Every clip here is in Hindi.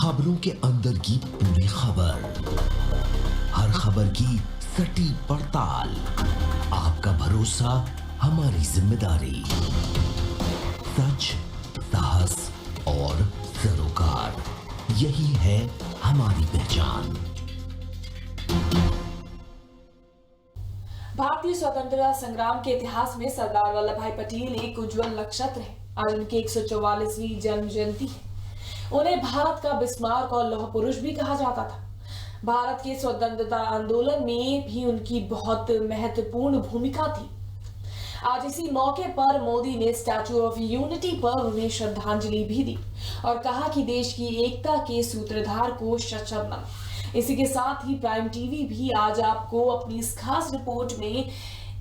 खबरों के अंदर की पूरी खबर, हर खबर की सटीक पड़ताल, आपका भरोसा हमारी जिम्मेदारी। सच, साहस और सरोकार, यही है हमारी पहचान। भारतीय स्वतंत्रता संग्राम के इतिहास में सरदार वल्लभ भाई पटेल एक उज्जवल नक्षत्र है। आज उनकी 144वीं जन्म जयंती है। उन्हें भारत का बिस्मार्क और लौह पुरुष भी कहा जाता था। भारत के स्वतंत्रता आंदोलन में भी उनकी बहुत महत्वपूर्ण भूमिका थी। आज इसी मौके पर मोदी ने स्टैच्यू ऑफ यूनिटी पर उन्हें श्रद्धांजलि भी दी और कहा कि देश की एकता के सूत्रधार को शत शत नमन। इसी के साथ ही प्राइम टीवी भी आज आपको अपनी इस खास रिपोर्ट में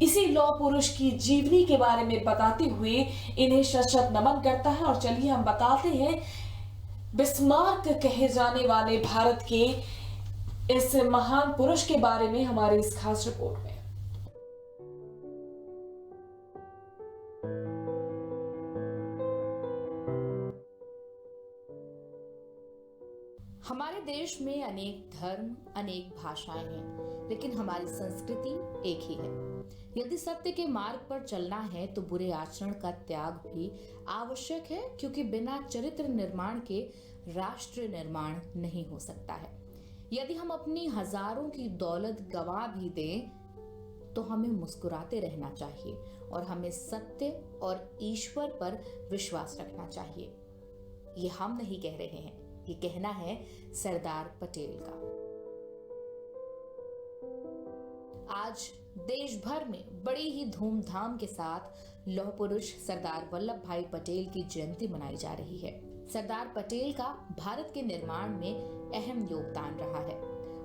इसी लौह पुरुष की जीवनी के बारे में बताते हुए इन्हें शत शत नमन करता है। और चलिए हम बताते हैं बिस्मार्क कहे जाने वाले भारत के इस महान पुरुष के बारे में हमारी इस खास रिपोर्ट में। हमारे देश में अनेक धर्म, अनेक भाषाएं हैं, लेकिन हमारी संस्कृति एक ही है। यदि सत्य के मार्ग पर चलना है तो बुरे आचरण का त्याग भी आवश्यक है, क्योंकि बिना चरित्र निर्माण के राष्ट्र निर्माण नहीं हो सकता है। यदि हम अपनी हजारों की दौलत गंवा भी दें तो हमें मुस्कुराते रहना चाहिए और हमें सत्य और ईश्वर पर विश्वास रखना चाहिए। ये हम नहीं कह रहे हैं, ये कहना है सरदार पटेल का। आज देश भर में बड़ी ही धूमधाम के साथ लौह पुरुष सरदार वल्लभ भाई पटेल की जयंती मनाई जा रही है। सरदार पटेल का भारत के निर्माण में अहम योगदान रहा है।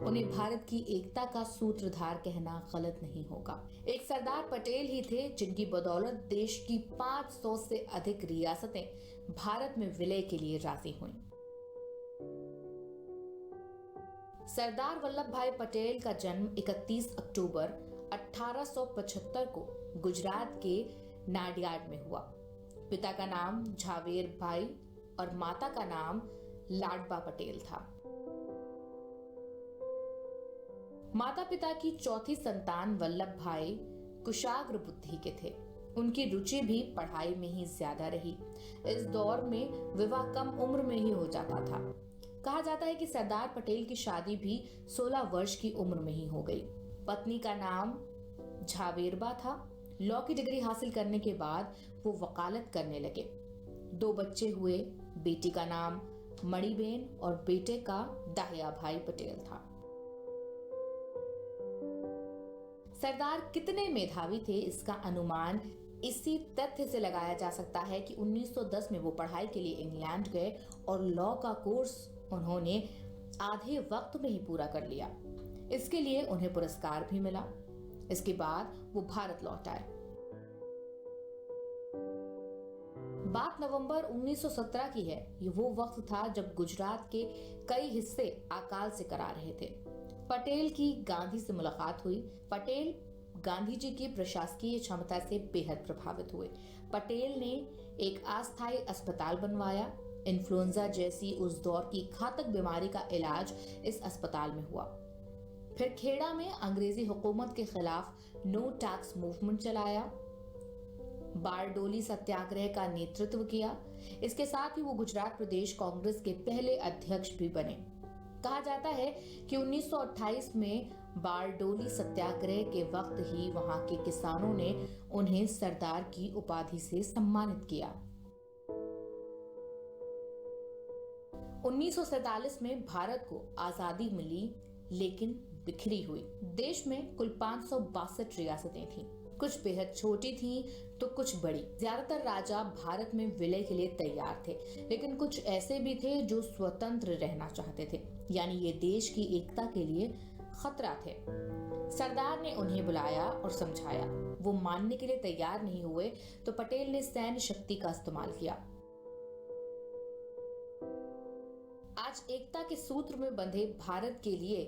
उन्हें भारत की एकता का सूत्रधार कहना गलत नहीं होगा। एक सरदार पटेल ही थे जिनकी बदौलत देश की 500 से अधिक रियासतें भारत में विलय के लिए राजी हुईं। सरदार वल्लभ भाई पटेल का जन्म 31 अक्टूबर 1875 को गुजरात के नाडियाड में हुआ। पिता का नाम झावेर भाई और माता का नाम लाडबा पटेल था। माता पिता की चौथी संतान वल्लभ भाई कुशाग्र बुद्धि के थे। उनकी रुचि भी पढ़ाई में ही ज्यादा रही। इस दौर में विवाह कम उम्र में ही हो जाता था। कहा जाता है कि सरदार पटेल की शादी भी 16 वर्ष की उम्र में ही हो गई। पत्नी का नाम झावेरबा था। लॉ की डिग्री हासिल करने के बाद वो वकालत करने लगे। 2 बच्चे हुए। बेटी का नाम मणिबेन और बेटे का दाहिया भाई पटेल था। सरदार कितने मेधावी थे इसका अनुमान इसी तथ्य से लगाया जा सकता है कि 1910 में वो पढ़ाई के लिए इंग्लैंड गए और लॉ का कोर्स उन्होंने आधे वक्त में ही पूरा कर लिया। इसके लिए उन्हें पुरस्कार भी मिला। इसके बाद वो भारत लौट आए। बात नवंबर 1917 की है। ये वो वक्त था जब गुजरात के कई हिस्से अकाल से करा रहे थे। पटेल की गांधी से मुलाकात हुई। पटेल गांधी जी की प्रशासकीय क्षमता से बेहद प्रभावित हुए। पटेल ने एक अस्थायी अस्पताल बनवाया। इन्फ्लुएंजा जैसी उस दौर की घातक बीमारी का इलाज इस अस्पताल में हुआ। फिर खेड़ा में अंग्रेजी हुकूमत के खिलाफ नो टैक्स मूवमेंट चलाया। बारडोली सत्याग्रह का नेतृत्व किया। इसके साथ ही वो गुजरात प्रदेश कांग्रेस के पहले अध्यक्ष भी बने। कहा जाता है कि 1928 में बारडोली सत्याग्रह के वक्त ही वहां के किसानों ने उन्हें सरदार की उपाधि से सम्मानित किया। 1947 में भारत को आजादी मिली, लेकिन बिखरी हुई। देश में कुल 562 रियासतें थीं। कुछ बेहद छोटी थीं तो कुछ बड़ी। ज्यादातर राजा भारत में विलय के लिए तैयार थे, लेकिन कुछ ऐसे भी थे जो स्वतंत्र रहना चाहते थे, यानी ये देश की एकता के लिए खतरा थे। सरदार ने उन्हें बुलाया और समझाया। वो मानने के लिए तैयार नहीं हुए तो पटेल ने सैन्य शक्ति का इस्तेमाल किया। आज एकता के सूत्र में बंधे भारत के लिए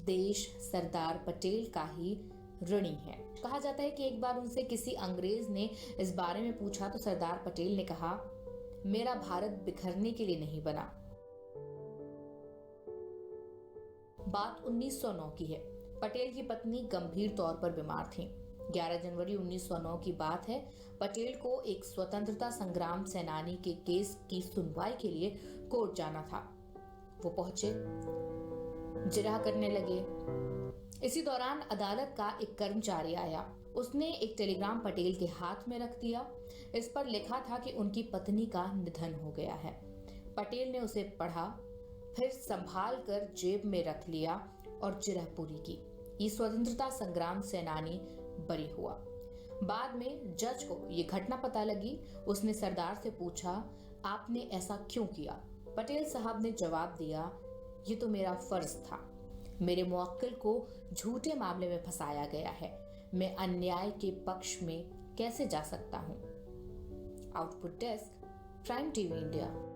देश सरदार पटेल का ही ऋणी है। कहा जाता है कि एक बार उनसे किसी अंग्रेज ने इस बारे में पूछा तो सरदार पटेल ने कहा, मेरा भारत बिखरने के लिए नहीं बना, बात 1909 की है। पटेल की पत्नी गंभीर तौर पर बीमार थीं। 11 जनवरी 1909 की बात है। पटेल को एक स्वतंत्रता संग्राम सेनानी के केस की सुनवाई के लिए कोर्ट जाना था। वो पहुंचे, जिरह करने लगे। इसी दौरान अदालत का एक कर्मचारी आया। उसने एक टेलीग्राम पटेल के हाथ में रख दिया। इस पर लिखा था कि उनकी पत्नी का निधन हो गया है। पटेल ने उसे पढ़ा, फिर संभाल कर जेब में रख लिया और जिरह पूरी की। ये स्वतंत्रता संग्राम सेनानी बरी हुआ। बाद में जज को ये घटना पता लगी। उसने सरदार से पूछा, आपने ऐसा क्यों किया? पटेल साहब ने जवाब दिया, ये तो मेरा फर्ज था। मेरे मुवक्किल को झूठे मामले में फंसाया गया है। मैं अन्याय के पक्ष में कैसे जा सकता हूं? Output desk, prime TV India.